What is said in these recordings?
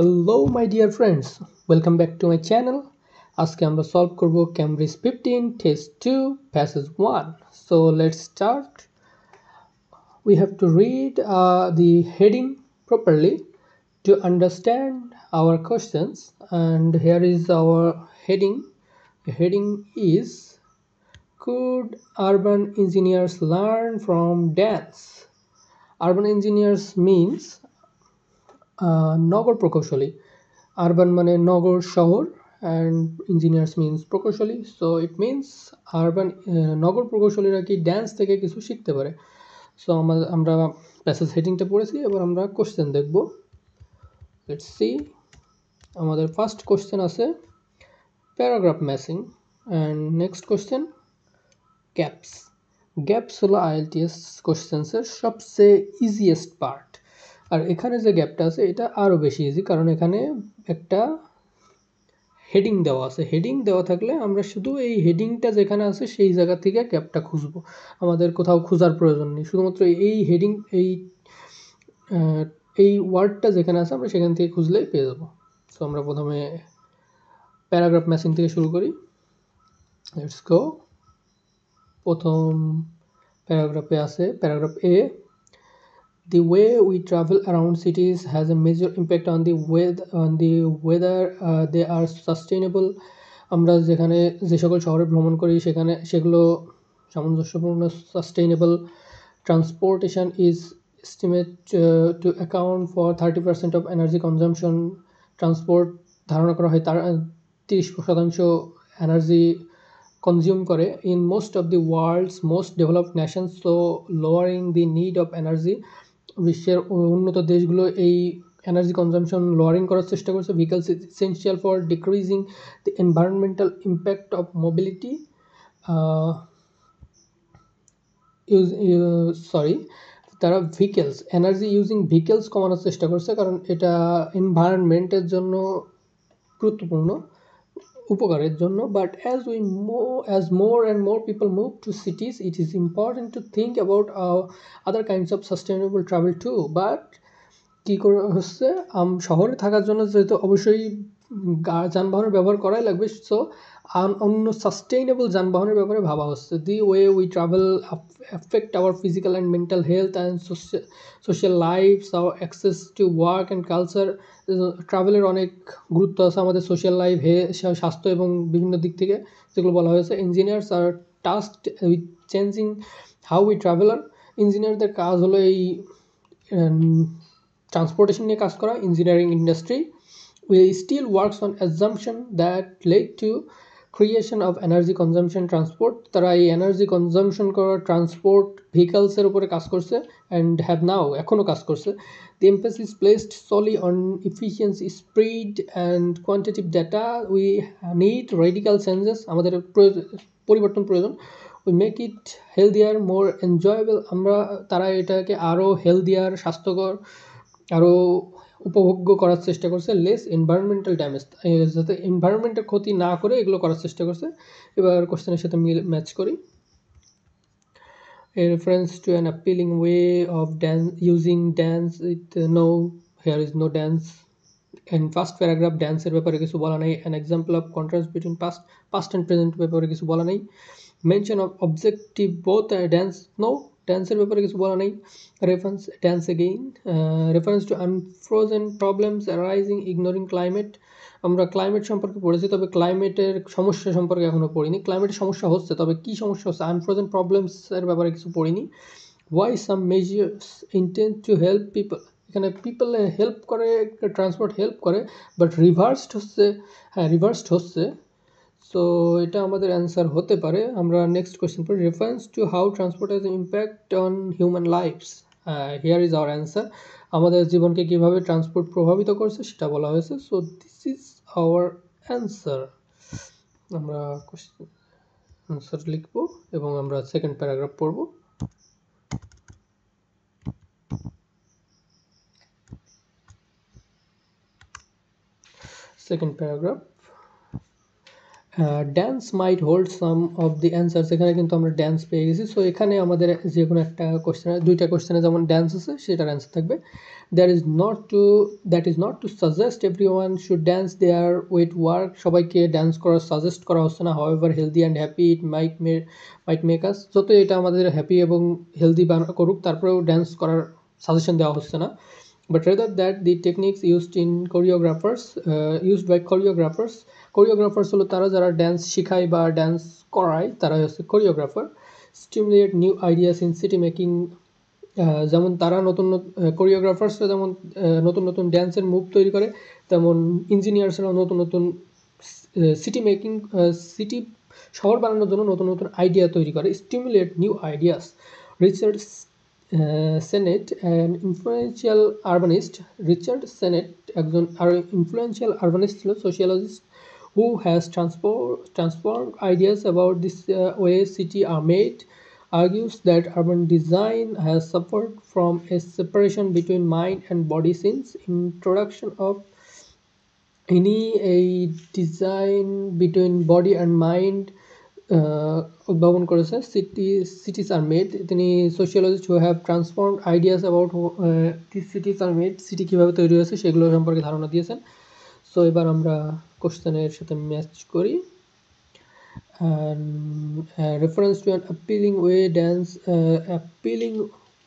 Hello my dear friends, welcome back to my channel. আজকে আমরা solve করব Cambridge 15 test 2 passage 1. So let's start. We have to read the heading properly to understand our questions, and here is our heading. The heading is, could urban engineers learn from dance? Urban engineers means নগর প্রকৌশলী। Urban মানে নগর শহর, and engineers means প্রকৌশলী। So it means urban নগর প্রকৌশলীরা কি dance থেকে কিছু শিখতে পারে। So আমরা প্যাসেজ হেডিংটা পড়েছি, এবার আমরা কোশ্চেন দেখব। Let's see. আমাদের ফার্স্ট কোশ্চেন আছে paragraph matching, and next question gaps. Gaps হলো আইএলটিএস কোশ্চেন্সের সবচেয়ে ইজিয়েস্ট পার্ট। আর এখানে যে গ্যাপটা আছে এটা আরও বেশি ইজি, কারণ এখানে একটা হেডিং দেওয়া আছে। হেডিং দেওয়া থাকলে আমরা শুধু এই হেডিংটা যেখানে আছে সেই জায়গা থেকে গ্যাপটা খুঁজবো, আমাদের কোথাও খোঁজার প্রয়োজন নেই। শুধুমাত্র এই হেডিং এই ওয়ার্ডটা যেখানে আছে আমরা সেখান থেকে খুঁজলেই পেয়ে যাবো। সো আমরা প্রথমে প্যারাগ্রাফ ম্যাচিং থেকে শুরু করি। Let's go. প্রথম প্যারাগ্রাফে আছে paragraph A, the way we travel around cities has a major impact on the whether they are sustainable. আমরা যেখানে যে সকল শহরে ভ্রমণ করি সেগুলো সামঞ্জস্যপূর্ণ, sustainable. Transportation is estimate to account for 30% of energy consumption. Transport ধারণা করা হয় তার 30% এনার্জি কনজিউম করে in most of the world's most developed nations. So lowering the need of energy, বিশ্বের উন্নত দেশগুলো এই এনার্জি কনজামশন লোয়ারিং করার চেষ্টা করছে। Vehicles essential for decreasing the environmental impact of mobility. তারা এনার্জি ইউজিং ভেহিকলস কমানোর চেষ্টা করছে, কারণ এটা এনভায়রনমেন্টের জন্য গুরুত্বপূর্ণ, উপকারের জন্য। But as more and more people move to cities, it is important to think about other kinds of sustainable travel too. But কী করে হচ্ছে, শহরে থাকার জন্য যেহেতু অবশ্যই যানবাহনের ব্যবহার করাই লাগবে, সো অন্য সাস্টেইনেবল যানবাহনের ব্যাপারে ভাবা হচ্ছে। The way we travel affect our physical and mental health and social lifes, our access to work and culture. ট্রাভেলের অনেক গুরুত্ব আছে আমাদের সোশ্যাল লাইফ, স্বাস্থ্য এবং বিভিন্ন দিক থেকে, যেগুলো বলা হয়েছে। Engineers are tasked with changing how we traveller. ইঞ্জিনিয়ারদের কাজ হলো এই ট্রান্সপোর্টেশন নিয়ে কাজ করা। Engineering industry still works on assumption that led to creation of energy consumption transport. তারা এই এনার্জি কনজামশন করা ট্রান্সপোর্ট ভেহিকলসের উপরে কাজ করছে, অ্যান্ড হ্যাভ নাও এখনও কাজ করছে। The emphasis is placed solely on efficiency, speed and quantitative data. We need radical changes. আমাদের পরিবর্তন প্রয়োজন। We make it healthier, more enjoyable. তারা এটাকে আরও হেলদিয়ার, স্বাস্থ্যকর, আরও উপভোগ্য করার চেষ্টা করছে। লেস এনভায়রনমেন্টাল ড্যামেজ, যাতে এনভায়রনমেন্টের ক্ষতি না করে এগুলো করার চেষ্টা করছে। এবার কোশ্চেনের সাথে ম্যাচ করি। A reference to an appealing way of using dance with no, here is no dance. In first paragraph ড্যান্সের ব্যাপারে কিছু বলা নেই। An example of contrast between past and present ব্যাপারে কিছু বলা নেই। Mention of objective both dance, no, ড্যান্সের ব্যাপারে কিছু বলা নেই। Reference dance again, reference to unfrozen problems arising ignoring climate. আমরা ক্লাইমেট সম্পর্কে পড়েছি, তবে ক্লাইমেটের সমস্যা সম্পর্কে এখনও পড়িনি। ক্লাইমেটের সমস্যা হচ্ছে, তবে কী সমস্যা হচ্ছে, আনফ্রোজেন প্রবলেমসের ব্যাপারে কিছু পড়িনি। Why some measures intend to help people, এখানে পিপল হেল্প করে, ট্রান্সপোর্ট হেল্প করে, বাট রিভার্সড হচ্ছে। সো এটা আমাদের অ্যান্সার হতে পারে। আমরা নেক্সট কোয়েশ্চেন পড়ি। Reference to how transport has impact on human lifes, here is our answer. আমাদের জীবনকে কীভাবে ট্রান্সপোর্ট প্রভাবিত করছে সেটা বলা হয়েছে। So this is our answer. আমরা কোয়েশ্চেন অ্যান্সার লিখব এবং আমরা সেকেন্ড প্যারাগ্রাফ পড়ব। Second paragraph. Dance mite hold some of the answers, এখানে কিন্তু আমরা ড্যান্স পেয়ে গেছি। সো এখানে আমাদের যে কোনো একটা কোশ্চেনে, দুইটা কোশ্চেনে যেমন ড্যান্স আছে সেটার অ্যান্সার থাকবে। That is not to suggest everyone should dance their with work, সবাইকে ড্যান্স করার সাজেস্ট করা হচ্ছে না। However healthy and happy it might make us, যত এটা আমাদের হ্যাপি এবং হেলদি করুক তারপরেও ড্যান্স করার সাজেশন দেওয়া হচ্ছে না। But rather that the techniques used by choreographers হলো তারা যারা ড্যান্স শেখায় বা ড্যান্স করায়, তারা হচ্ছে choreographer. Stimulate new ideas in city making, যেমন তারা কোরিওগ্রাফার্সরা যেমন নতুন নতুন ড্যান্সের মুভ তৈরি করে, তেমন ইঞ্জিনিয়ার্সরাও নতুন নতুন সিটি শহর বানানোর জন্য নতুন নতুন আইডিয়া তৈরি করে। Stimulate new ideas. Richard senate একজন ইনফ্লুয়েন্সিয়াল আরবানিস্ট ছিল, sociologist, who has transformed ideas about this way city are made, argues that urban design has suffered from a separation between mind and body since introduction of a design between body and mind উদ্ভাবন করেছে। cities are made, তিনি sociologist who have transformed ideas about these cities are made, city কীভাবে তৈরি হয়েছে সেগুলো সম্পর্কে ধারণা দিয়েছেন। সো এবার আমরা কোশ্চেনের সাথে ম্যাচ করি। Reference to an appealing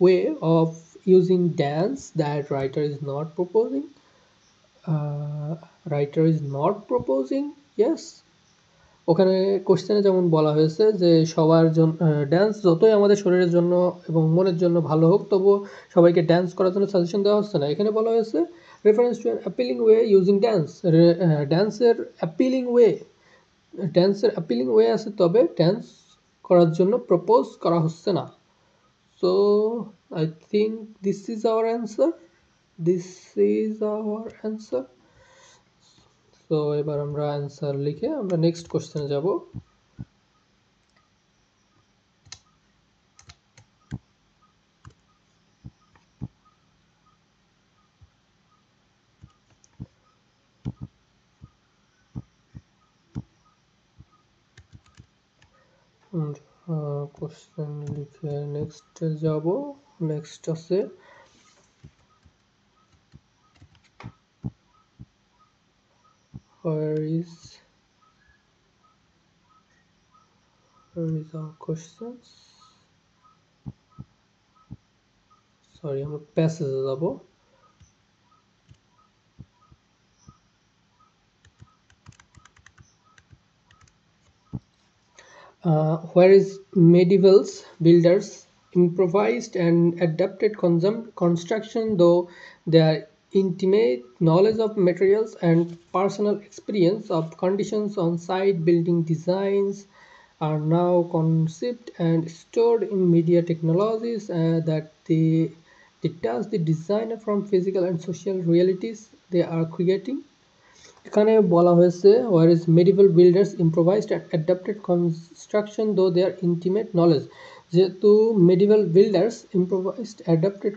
way of using dance that writer is not proposing. Yes, ওখানে কোশ্চেনে যেমন বলা হয়েছে যে সবার জন্য ড্যান্স যতই আমাদের শরীরের জন্য এবং মনের জন্য ভালো হোক, তবুও সবাইকে ড্যান্স করার জন্য সাজেশন দেওয়া হচ্ছে না। এখানে বলা হয়েছে reference to an appealing way using dance, ড্যান্সের অ্যাপিলিং ওয়ে আছে, তবে ড্যান্স করার জন্য প্রপোজ করা হচ্ছে না। So I think this is our answer. তো এবার আমরা অ্যান্সার লিখে আমরা নেক্সট কোশ্চেনে যাব। কোশ্চেন লিখে নেক্সটে যাব। নেক্সট আছে where is our questions, sorry আমরা প্যাসেজে যাব। Whereas medieval builders improvised and adapted construction, though their intimate knowledge of materials and personal experience of conditions on site, building designs are now conceived and stored in media technologies that they detach the designer from physical and social realities they are creating. এখানে বলা হয়েছে whereas medieval builders improvised and adapted construction though their intimate knowledge, যেহেতু medieval builders improvised adapted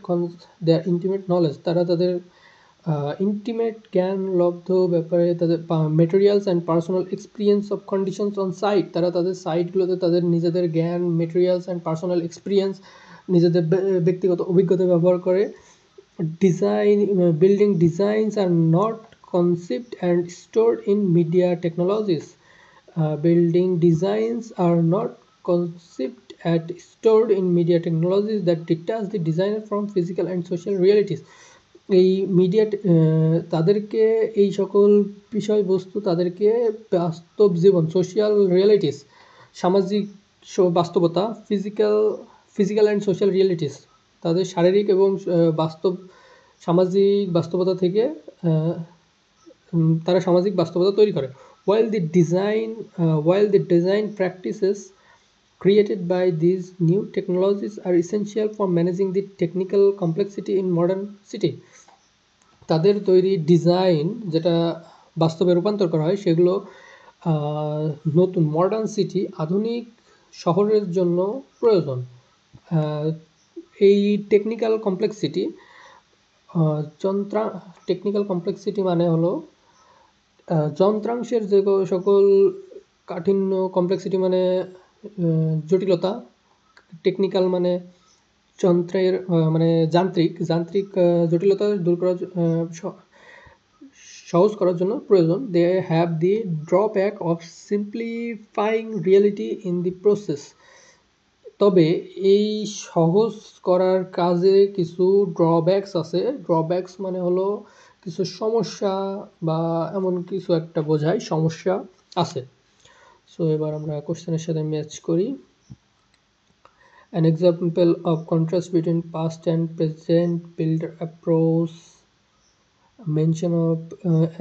their intimate knowledge, তারা তাদের intimate জ্ঞান লব্ধ ব্যাপারে তাদের materials and personal experience of conditions on site, তারা তাদের সাইটগুলোতে তাদের নিজেদের জ্ঞান, মেটেরিয়ালস অ্যান্ড পার্সোনাল এক্সপিরিয়েন্স, নিজেদের ব্যক্তিগত অভিজ্ঞতা ব্যবহার করে building designs are not conceived and stored in media technologies. Building designs are not conceived and stored in media technologies that detach the designer from physical and social realities. এই media তাদেরকে এই সকল বিষয়বস্তু তাদেরকে বাস্তব জীবন, সোশ্যাল রিয়ালিটিস, সামাজিক বাস্তবতা, physical and social realities, তাদের শারীরিক এবং সামাজিক বাস্তবতা থেকে তারা সামাজিক বাস্তবতা তৈরি করে। while the design practices created by these new technologies are essential for managing the technical complexity in modern city, তাদের তৈরি ডিজাইন যেটা বাস্তবে রূপান্তর করা হয় সেগুলো নতুন মডার্ন সিটি, আধুনিক শহরের জন্য প্রয়োজন। এই টেকনিক্যাল কমপ্লেক্সিটি মানে হলো যন্ত্রাংশের যে সকল কাঠিন্য, কমপ্লেক্সিটি মানে জটিলতা, টেকনিক্যাল মানে যন্ত্রের মানে যান্ত্রিক জটিলতা দূর করার সহজ করার জন্য প্রয়োজন। They have the drawback of simplifying reality in the process. তবে এই সহজ করার কাজে কিছু ড্রব্যাকস আছে। ড্রব্যাকস মানে হলো কিছু সমস্যা বা এমন কিছু একটা বোঝায়, সমস্যা আছে। সো এবার আমরা কোশ্চেনের সাথে ম্যাচ করি। An example of contrast between past and present builder approach. Mention of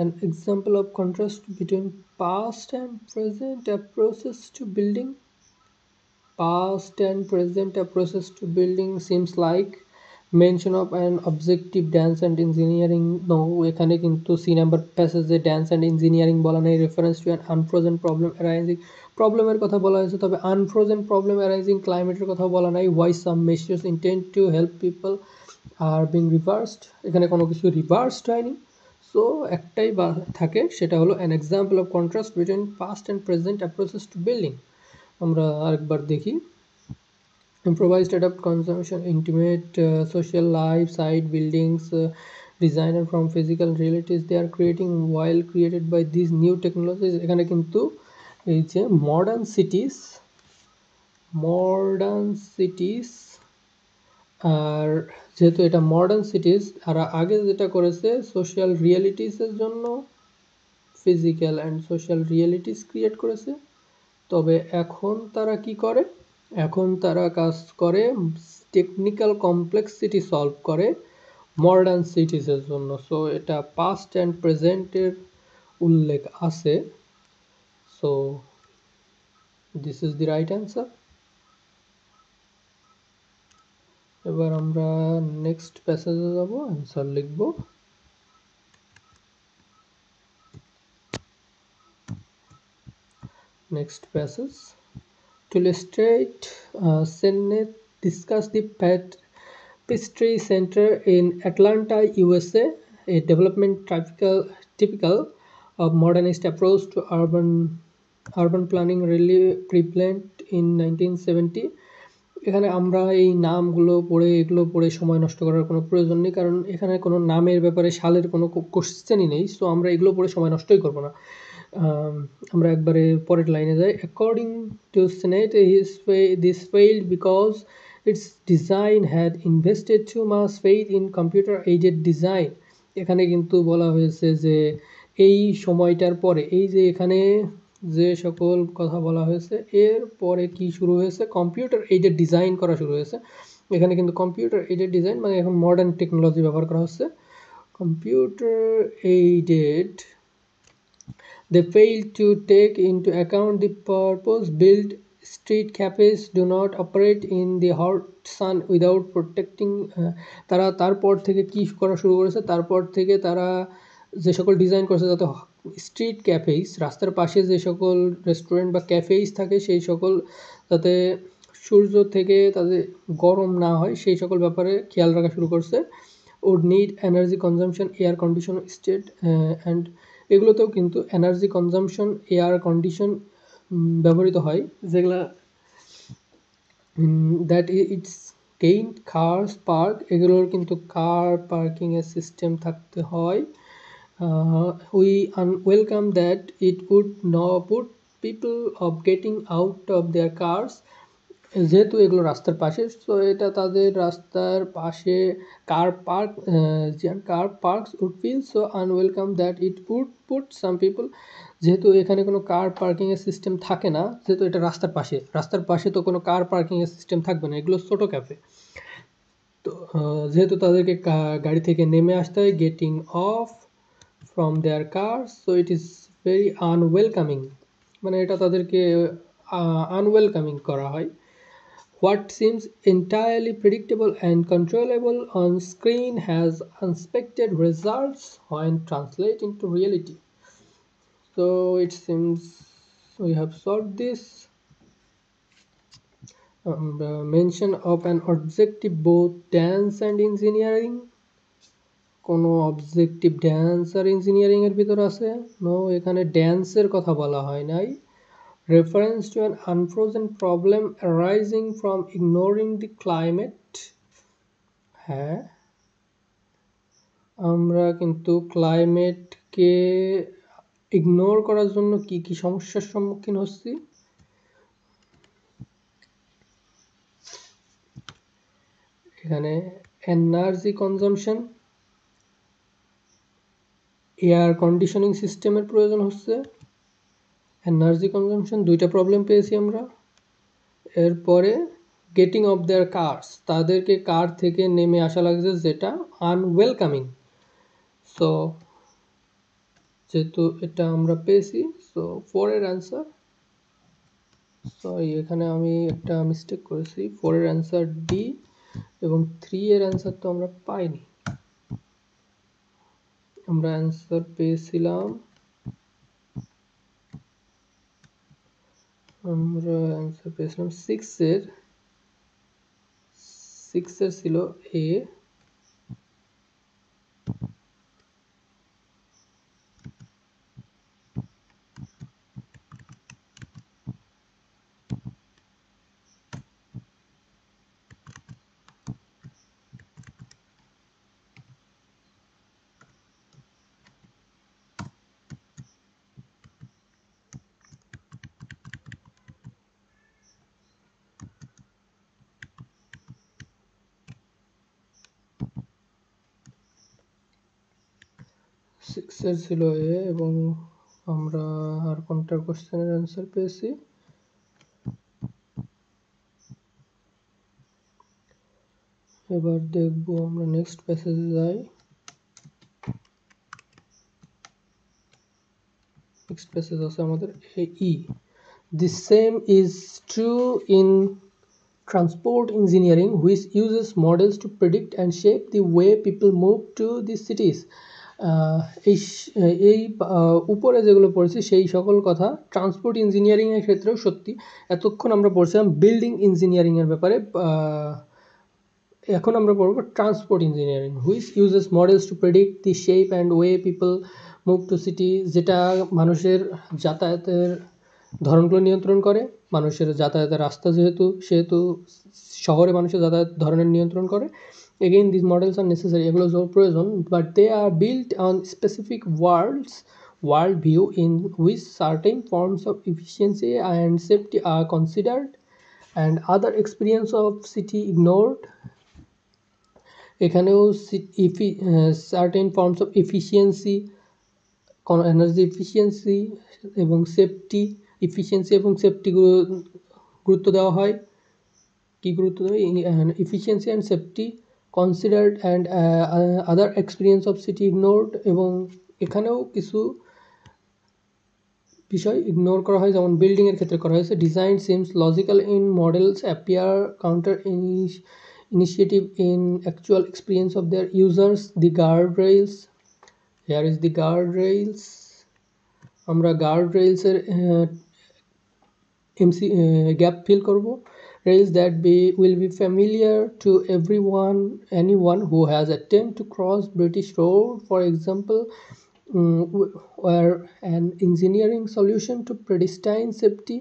an example of contrast between past and present approaches to building. Past and present approaches to building seems like mention of an objective dance and engineering. No, এখানে কিন্তু C number প্যাসেজে dance and engineering বলা নেই, reference to an unfrozen problem arising. প্রবলেমের কথা বলা হয়েছে, তবে আনফ্রোজেন প্রবলেম অ্যারাইজিং ক্লাইমেটের কথা বলা নাই। Why some measures intend to help people are being reversed, এখানে কোনো কিছু রিভার্সড হয়নি। সো একটাই বা থাকে, সেটা হলো an example of contrast between past and present approaches to building. আমরা আরেকবার দেখি। Improvised adapt consumption intimate social life site buildings designer from physical realities they are creating while created by these new technologies। এখানে কিন্তু এই যে modern cities are যেহেতু এটা modern cities are আগে যেটা করেছে সোশ্যাল রিয়েলিটিসের জন্য physical and social realities create করেছে। তবে এখন তারা কি করে, এখন তারা কাজ করে টেকনিক্যাল কমপ্লেক্সিটি সলভ করে মডার্ন সিটিসের জন্য। সো এটা পাস্ট অ্যান্ড প্রেজেন্টের উল্লেখ আছে। So this is the right answer. এবার আমরা নেক্সট প্যাসেজে যাব, অ্যান্সার লিখব। Next passage. To illustrate, Sennett discussed the Peachtree Center in Atlanta, USA, a development typical of modernist approach to urban planning really prevalent in 1970. এখানে আমরা এই নামগুলো পড়ে এগুলো পড়ে সময় নষ্ট করার কোনো প্রয়োজন নেই, কারণ এখানে কোনো নামের ব্যাপারে সালের কোনো কোশ্চেনই নেই। সো আমরা এগুলো পড়ে সময় নষ্টই করবো না। আমরা একবারে পরের লাইনে যাই। According to Sennett this failed because its design had invested too much faith in computer aided design. এখানে কিন্তু বলা হয়েছে যে এই সময়টার পরে, এই যে এখানে যে সকল কথা বলা হয়েছে এর পরে কি শুরু হয়েছে, কম্পিউটার এইডেড ডিজাইন করা শুরু হয়েছে। এখানে কিন্তু কম্পিউটার এইডেড ডিজাইন মানে এখন মডার্ন টেকনোলজি ব্যবহার করা হচ্ছে। Computer aided, they fail to take into account the purpose-built street cafes do not operate in the hot sun without protecting। তারা তারপর থেকে কি করা শুরু করেছে, তারপর থেকে তারা যে সকল ডিজাইন করেছে যাতে স্ট্রিট ক্যাফেস, রাস্তার পাশে যে সকল রেস্টুরেন্ট বা ক্যাফেস থাকে সেই সকল যাতে সূর্য থেকে তাদের গরম না হয় সেই সকল ব্যাপারে খেয়াল রাখা শুরু করছে। would need energy consumption air condition state and এগুলোতেও কিন্তু এনার্জি কনজামশন এয়ার কন্ডিশন ব্যবহৃত হয়, যেগুলা that it's gain cars park, এগুলোর কিন্তু কার পার্কিংয়ের সিস্টেম থাকতে হয়। We welcome that it would put people of getting out of their cars. যেহেতু এগুলো রাস্তার পাশে, তো এটা তাদের রাস্তার পাশে car parks would feel so unwelcome that it would put some people. যেহেতু এখানে কোনো কার পার্কিংয়ের সিস্টেম থাকে না, যেহেতু এটা রাস্তার পাশে তো কোনো কার পার্কিংয়ের সিস্টেম থাকবে না, এগুলো ছোটো ক্যাফে। তো যেহেতু তাদেরকে গাড়ি থেকে নেমে আসতে হয়, getting off from their car, so it is very unwelcoming, মানে এটা তাদেরকে আনওয়েলকামিং করা হয়। What seems entirely predictable and controllable on screen has unexpected results when translated into reality. So it seems we have solved this. Mention of an objective both dance and engineering. কোনো objective dance আর engineering এর ভিতর আছে? No, এখানে ড্যান্সের কথা বলা হয় নাই, reference to an unfrozen problem arising from ignoring the climate. হ্যাঁ, আমরা কিন্তু ক্লাইমেটকে ইগনোর করার জন্য কি কি সমস্যার সম্মুখীন হচ্ছি? এখানে এনার্জি কনজাম্পশন, এয়ার কন্ডিশনিং সিস্টেমের প্রয়োজন হচ্ছে, এনার্জি কনজাম্পশন, দুইটা প্রবলেম পেয়েছি আমরা। এরপরে গেটিং অফ দেয়ার কার্স, তাদেরকে কার থেকে নেমে আসা লাগছে যেটা আনওয়েলকামিং। সো যেহেতু এটা আমরা পেয়েছি, সো 4 এর অ্যান্সার, সরি এখানে আমি একটা মিস্টেক করেছি, 4 এর অ্যান্সার ডি এবং 3 এর অ্যান্সার তো আমরা পাইনি। আমরা অ্যান্সার পেয়েছিলাম, আমরা অ্যান্সার পেয়েছিলাম 6 এর ছিল এ, ছিল এ, এবং আমরা আর কোনটা কোশ্চেনের অ্যান্সার পেয়েছি? এবার দেখবো আমরা নেক্সট প্যাসেজে যাই। নেক্সট প্যাসেজ আছে আমাদের ই, the same is true in transport engineering, which uses models to predict and shape the way people move to the cities. এই উপরে যেগুলো পড়েছি সেই সকল কথা ট্রান্সপোর্ট ইঞ্জিনিয়ারিংয়ের ক্ষেত্রেও সত্যি। এতক্ষণ আমরা পড়ছিলাম বিল্ডিং ইঞ্জিনিয়ারিংয়ের ব্যাপারে, এখন আমরা পড়ব transport engineering, which uses models to predict the shape and way people move to city, যেটা মানুষের যাতায়াতের ধরনগুলো নিয়ন্ত্রণ করে। মানুষের যাতায়াতের রাস্তা সেহেতু শহরে মানুষের যাতায়াত ধরনের নিয়ন্ত্রণ করে। Again this models are necessary, এগুলো প্রয়োজন, but they are built on specific world view in which certain forms of efficiency and safety are considered and other experience of city ignored. এখানেও certain forms of efficiency, energy efficiency এবং safety, efficiency এবং safety গুরুত্ব দেওয়া হয়। কি গুরুত্ব দেওয়া হয়? Efficiency and safety considered and other experience of city ignored, এবং এখানেও কিছু বিষয় ইগনোর করা হয়, যেমন বিল্ডিংয়ের ক্ষেত্রে করা হয়েছে। Design seems logical in models appear counter initiative in actual experience of their users. The guardrails, here is the guardrails, আমরা guardrails-এর গ্যাপ ফিল করব। Rails that will be familiar to anyone who has attempted to cross British Road, for example, were an engineering solution to pedestrian safety.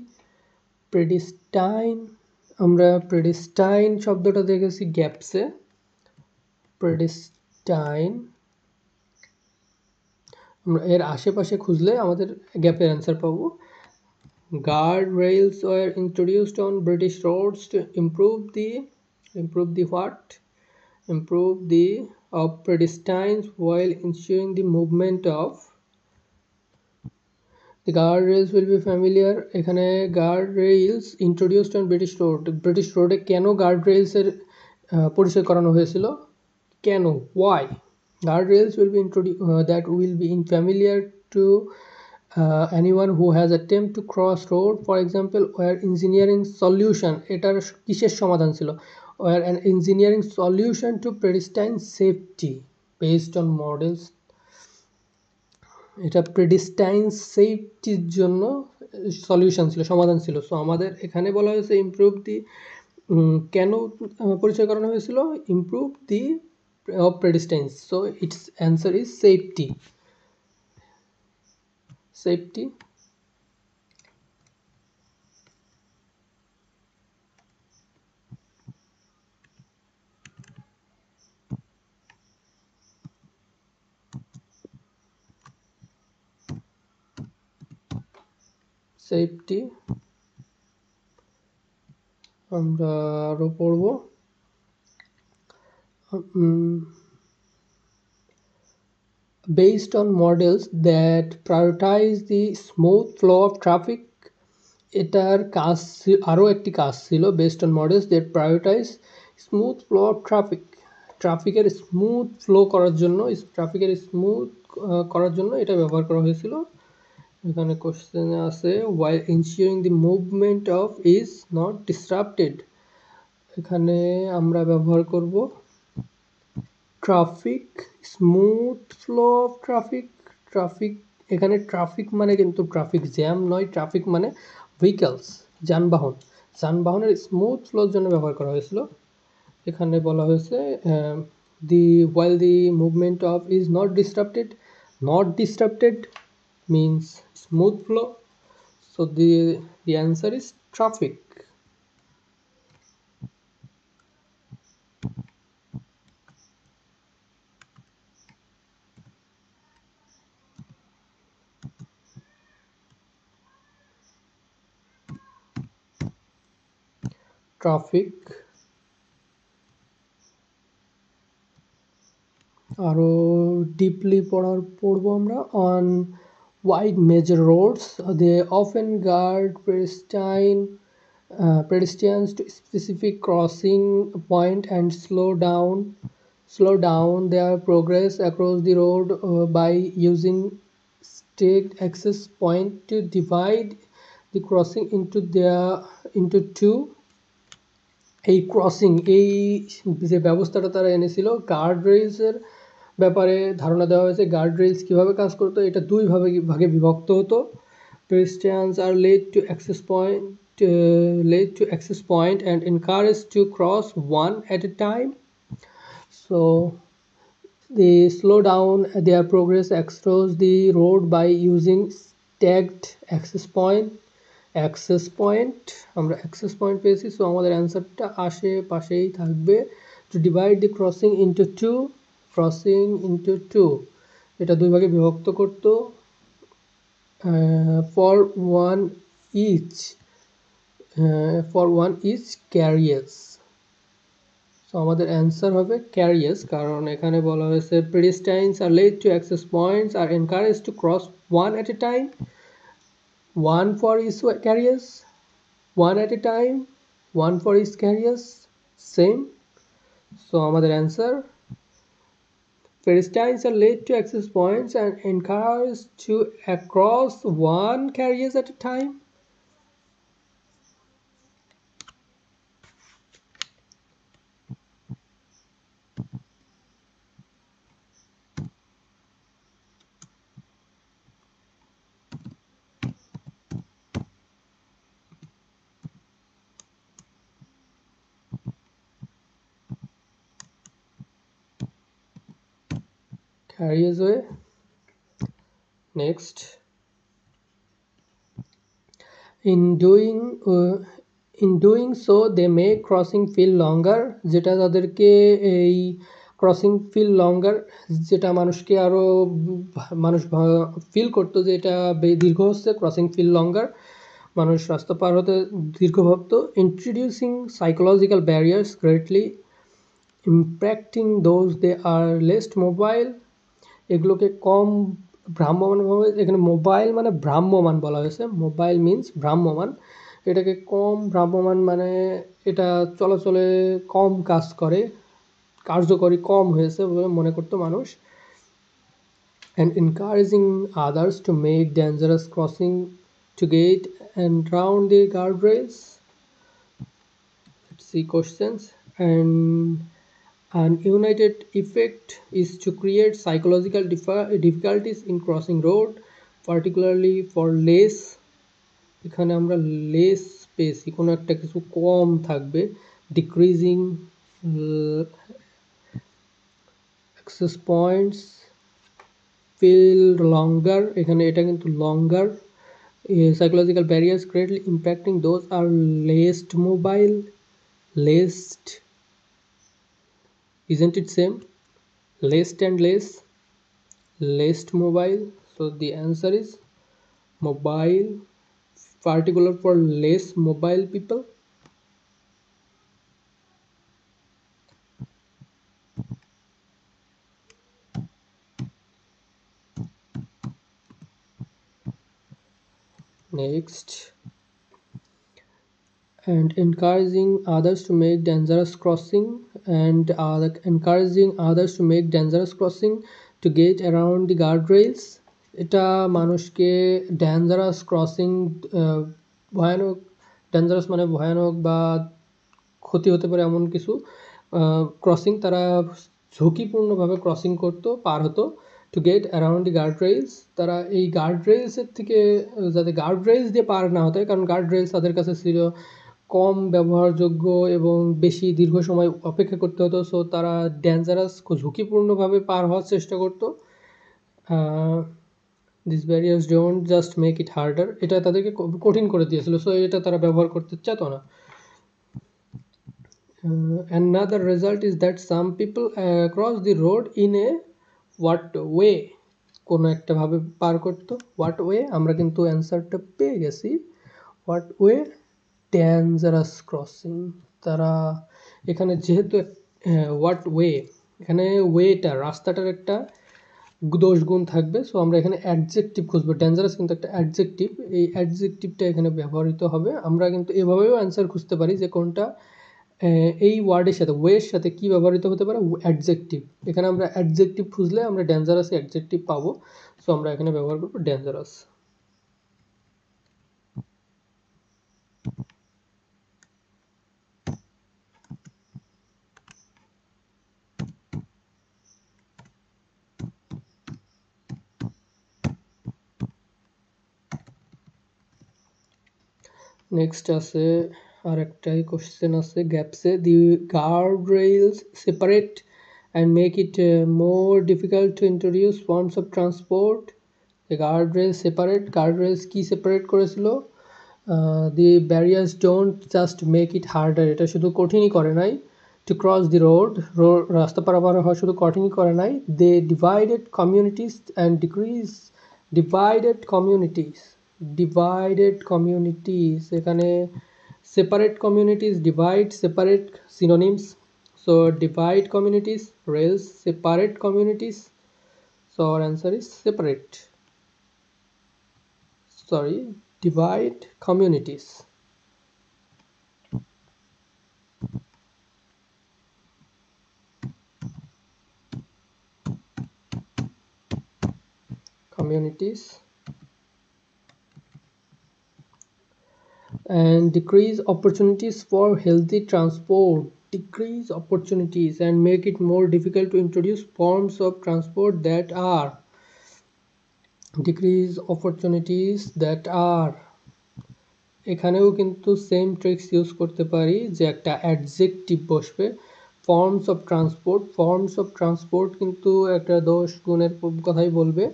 আমরা প্রেডিস্টাইন শব্দটা দেখেছি গ্যাপসে, প্রেডিস্টাইন, আমরা এর আশেপাশে খুঁজলে আমাদের গ্যাপের অ্যান্সার পাবো। Guard rails were introduced on British roads to improve the of pedestrians while ensuring the movement of the guardrails will be familiar. এখানে guardrails introduced on ব্রিটিশ রোডে কেন guardrails-এর পরিচয় করানো হয়েছিল? কেন? Why? Guardrails will be that will be familiar to anyone who has attempt to cross road, for example, where engineering solution, এটার কিসের সমাধান ছিল? Where an engineering solution to pedestrian safety based on models, এটা পেডিস্টাইন সেফটির জন্য solution ছিল, সমাধান ছিল। সো আমাদের এখানে বলা হয়েছে ইমপ্রুভ দি, কেন পরিচয় করানো হয়েছিল? Improve the of pedestrians, so it's answer is safety. Safety আমরা আরো পড়ব। Based on models that prioritize the smooth flow of traffic, এটার কাজ আরও একটি কাজ ছিল based on models that prioritize smooth flow of ট্রাফিকের স্মুথ ফ্লো করার জন্য এটা ব্যবহার করা হয়েছিল। এখানে কোশ্চেনে আছে while ensuring the movement of is not disrupted, এখানে আমরা ব্যবহার করব traffic smooth flow of traffic. এখানে ট্রাফিক মানে কিন্তু ট্রাফিক জ্যাম নয়, ট্রাফিক মানে ভেহিকলস, যানবাহনের স্মুথ ফ্লোর জন্য ব্যবহার করা হয়েছিল। এখানে বলা হয়েছে while the movement of is not disrupted means smooth flow, so the answer is traffic. আরো ডিপলি পড়বো আমরা। on wide major roads they often guard pedestrians to specific crossing point and slow down their progress across the road by using staked access point to divide the crossing into two. এই যে ব্যবস্থাটা তারা এনেছিল guard রেইলসের ব্যাপারে ধারণা দেওয়া হয়েছে। Guard Rails কীভাবে কাজ করতো, এটা দুই ভাগে বিভক্ত হতো। pedestrians are led to access point and encouraged to cross one at a time, so they slow down their progress across the road by using stacked access point। আমরা অ্যাক্সেস পয়েন্ট পেয়েছি, সো আমাদের অ্যান্সারটা আশেপাশেই থাকবে। To divide the crossing into two, এটা দুই ভাগে বিভক্ত করতো। For one each carriers, so আমাদের অ্যান্সার হবে ক্যারিয়ার্স, কারণ এখানে বলা হয়েছে pedestrians are led to access points are encouraged to cross one at a time, one for each carriers, one at a time, one for each carriers, same. So আমাদের answer pedestrians are led to access points and encouraged to cross one carriers at a time. Carriers way. Next, in doing so they make crossing feel longer, যেটা তাদেরকে এই crossing feel লঙ্গার, যেটা মানুষকে আরও মানুষ feel করতো যে এটা দীর্ঘ হচ্ছে, ক্রসিং ফিল লঙ্গার, মানুষ রাস্তা পার হতে দীর্ঘ ভাবতো। Introducing psychological barriers greatly impacting those they are least mobile, এগুলোকে কম ভ্রাম্যমানভাবে, এখানে মোবাইল মানে ভ্রাম্যমান বলা হয়েছে, মোবাইল মিন্স ভ্রাম্যমান, এটাকে কম ভ্রাম্যমান মানে এটা চলাচলে কম কাজ করে, কার্যকরী কম হয়েছে বলে মনে করতো মানুষ। and encouraging others to make dangerous crossing to get and round the guardrails. Let's see questions. And an united effect is to create psychological difficulties in crossing road, particularly for less, এখানে আমরা less পেয়েছি, কোনো একটা কিছু কম থাকবে, decreasing access points, feel longer, এখানে এটা কিন্তু longer. Psychological barriers greatly impacting those are least mobile, least, isn't it same, lest and lest mobile, so the answer is mobile particular for less mobile people. Next, and encouraging others to make dangerous crossing and encouraging others to make dangerous crossing to get around the guardrails. এটা মানুষকে dangerous crossing, ভয়ানক, dangerous মানে ভয়ানক বা ক্ষতি হতে পারে এমন কিছু ক্রসিং তারা ঝুঁকিপূর্ণভাবে ক্রসিং করতো, পার হতো, to get around the guard rails. তারা এই গার্ড রেইলসের থেকে যাতে গার্ড রেইলস দিয়ে পার না হতে হয়, কারণ গার্ড রেইলস তাদের কাছে ছিল কম ব্যবহারযোগ্য এবং বেশি দীর্ঘ সময় অপেক্ষা করতে হতো, সো তারা ডেঞ্জারাস ঝুঁকিপূর্ণভাবে পার হওয়ার চেষ্টা করতো। This barriers don't just make it harder, এটা তাদেরকে কঠিন করে দিয়েছিল, সো এটা তারা ব্যবহার করতে চাইত না। Another result is that some people cross the road in a what way, কোনো একটা ভাবে পার করতো। what way, আমরা কিন্তু অ্যান্সারটা পেয়ে গেছি। what way, dangerous crossing. তারা এখানে যেহেতু what way, এখানে ওয়েটা রাস্তাটার একটা দোষ গুণ থাকবে, সো আমরা এখানে অ্যাডজেক্টিভ খুঁজবো। ডেঞ্জারাস কিন্তু একটা অ্যাডজেক্টিভ, এই অ্যাডজেক্টিভটা এখানে ব্যবহৃত হবে। আমরা কিন্তু এভাবেও অ্যান্সার খুঁজতে পারি যে কোনটা এই ওয়ার্ডের সাথে, ওয়ের সাথে কি ব্যবহৃত হতে পারে, অ্যাডজেক্টিভ। এখানে আমরা অ্যাডজেক্টিভ খুঁজলে আমরা ডেঞ্জারাস অ্যাডজেক্টিভ পাবো, সো আমরা এখানে ব্যবহার করবো ডেঞ্জারাস। নেক্সট আছে আর একটাই কোশ্চেন আছে গ্যাপসে, the guard rails separate and make it more difficult to introduce forms of transport. The guard rails separate, guard rails কি সেপারেট করেছিল? The barriers don't just make it harder, এটা শুধু কঠিনই করে নাই। টু ক্রস দি রোড, রাস্তা পারাপার হওয়া শুধু কঠিনই করে নাই। They divided communities and decrease, divided communities, divided communities, এখানে separate communities, divide, separate synonyms, so divide communities, rails separate communities, so our answer is separate, sorry, divide communities. Communities and decrease opportunities for healthy transport, decrease opportunities and make it more difficult to introduce forms of transport that are, decrease opportunities that are, এখানেও কিন্তু same tricks use করতে পারি যে একটা adjective বসবে। Forms of transport, forms of transport কিন্তু একটা দোষ গুণের কথাই বলবে।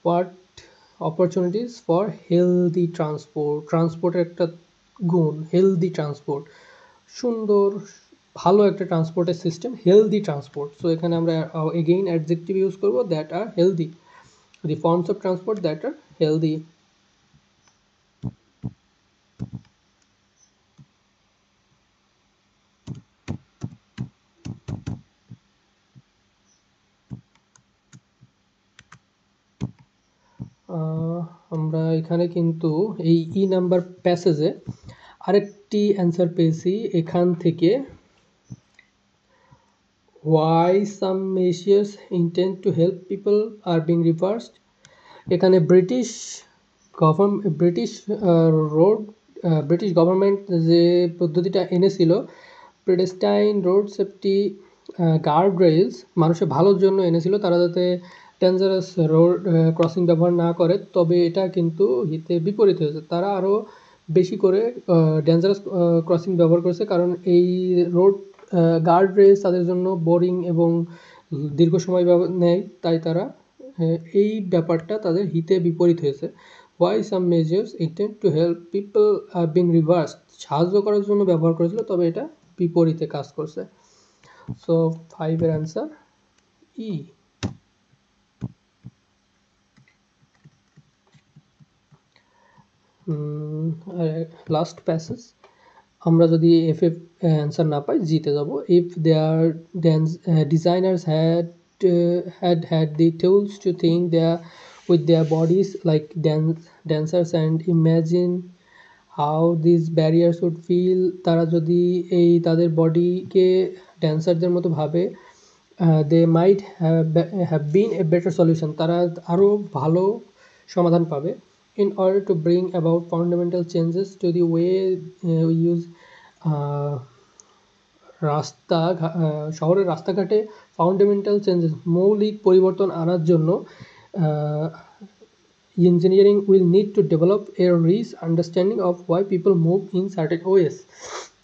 What opportunities for healthy transport, ট্রান্সপোর্টের একটা গুণ হেলদি ট্রান্সপোর্ট, সুন্দর ভালো একটা ট্রান্সপোর্টের সিস্টেম, হেলদি ট্রান্সপোর্ট। সো এখানে আমরা এগেইন অ্যাডজেক্টিভ ইউজ করবো, that are healthy, the forms of transport that are healthy. আমরা এখানে কিন্তু এই নাম্বার প্যাসেজে আরেকটি অ্যান্সার পেয়েছি এখান থেকে। why some measures intend to help people are being reversed, এখানে ব্রিটিশ গভর্নমেন্ট যে পদ্ধতিটা এনেছিল, পেডেস্টাইন রোড সেফটি গার্ড রেইলস, মানুষের ভালোর জন্য এনেছিল, তারা যাতে ডেঞ্জারাস রোড ক্রসিং ব্যবহার না করে, তবে এটা কিন্তু হিতে বিপরীত হয়েছে। তারা আরও বেশি করে ডেঞ্জারাস ক্রসিং ব্যবহার করেছে, কারণ এই রোড গার্ড রেইলস তাদের জন্য বোরিং এবং দীর্ঘ সময় নেয়, তাই তারা এই ব্যাপারটা তাদের হিতে বিপরীত হয়েছে। why some measures intend to help people are being reversed, সাহায্য করার জন্য ব্যবহার করেছিল, তবে এটা বিপরীতে কাজ করছে। সো 5 এর অ্যান্সার ই। লাস্ট প্যাসেজ আমরা যদি এফ এ অ্যান্সার না পাই জিতে যাব if their designers had the tools to think with their bodies like dancers and imagine how these barriers would feel তারা যদি এই তাদের বডিকে ড্যান্সারদের মতো ভাবে they might have been a better solution তারা আরও ভালো সমাধান পাবে in order to bring about fundamental changes to the way we use শহরের রাস্তাঘাটে ফান্ডামেন্টাল চেঞ্জেস মৌলিক পরিবর্তন আনার জন্য engineering will need to develop a rich understanding of why people move in certain ways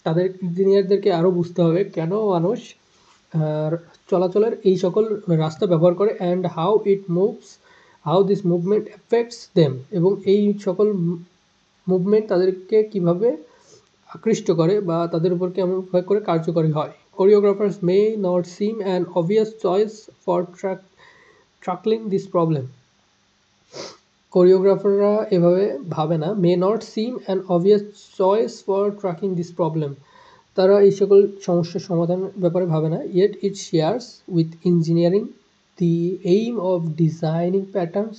তাদের ইঞ্জিনিয়ারদেরকে আরও বুঝতে হবে কেন মানুষ চলাচলের এই সকল রাস্তা ব্যবহার করে and how this movement effects them এবং এই সকল মুভমেন্ট তাদেরকে কীভাবে আকৃষ্ট করে বা তাদের উপর কেমনভাবে করে কার্যকরী হয় choreographers may not seem an obvious choice for tackling this problem কোরিওগ্রাফাররা এভাবে ভাবে না may not seem an obvious choice for tracking this problem তারা এই সকল সমস্যার সমাধানের ব্যাপারে ভাবে না yet it shares with engineering the aim of designing patterns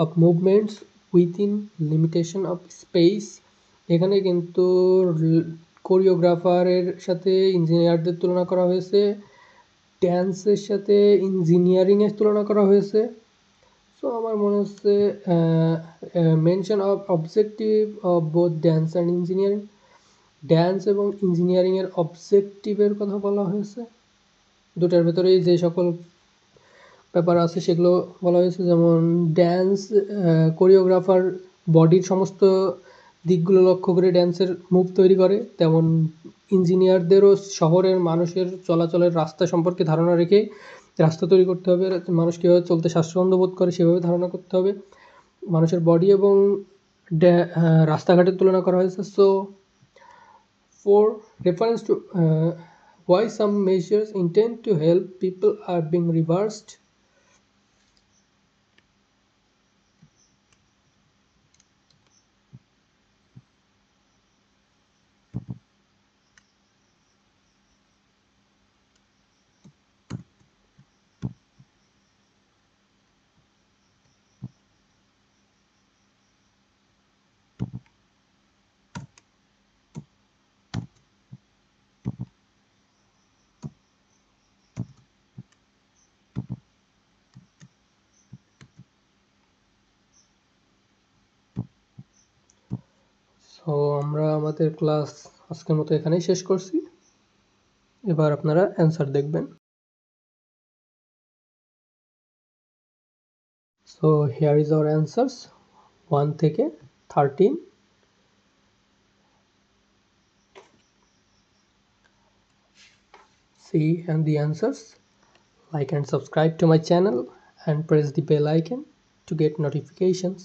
of movements within limitation of space এখানে কিন্তু কোরিওগ্রাফারের সাথে ইঞ্জিনিয়ারদের তুলনা করা হয়েছে ড্যান্সের সাথে ইঞ্জিনিয়ারিংয়ের তুলনা করা হয়েছে সো আমার মনে হচ্ছে mention of objective of both dance and engineering dance এবং ইঞ্জিনিয়ারিংয়ের অবজেক্টিভের কথা বলা হয়েছে দুটার ভেতরেই যে সকল ব্যাপার আছে সেগুলো বলা হয়েছে যেমন ড্যান্স কোরিওগ্রাফার বডির সমস্ত দিকগুলো লক্ষ্য করে ড্যান্সের মুভ তৈরি করে তেমন ইঞ্জিনিয়ারদেরও শহরের মানুষের চলাচলের রাস্তা সম্পর্কে ধারণা রেখে রাস্তা তৈরি করতে হবে মানুষ কীভাবে চলতে স্বাচ্ছন্দ্য বোধ করে সেভাবে ধারণা করতে হবে মানুষের বডি এবং রাস্তাঘাটের তুলনা করা হয়েছে so for reference to why some measures intend to help people are being reversed so আমরা আমাদের ক্লাস আজকের মতো এখানেই শেষ করছি এবার আপনারা অ্যান্সার দেখবেন so here is hour answers 1 থেকে 13 see and the answers like and subscribe to my channel and press the bell icon to get notifications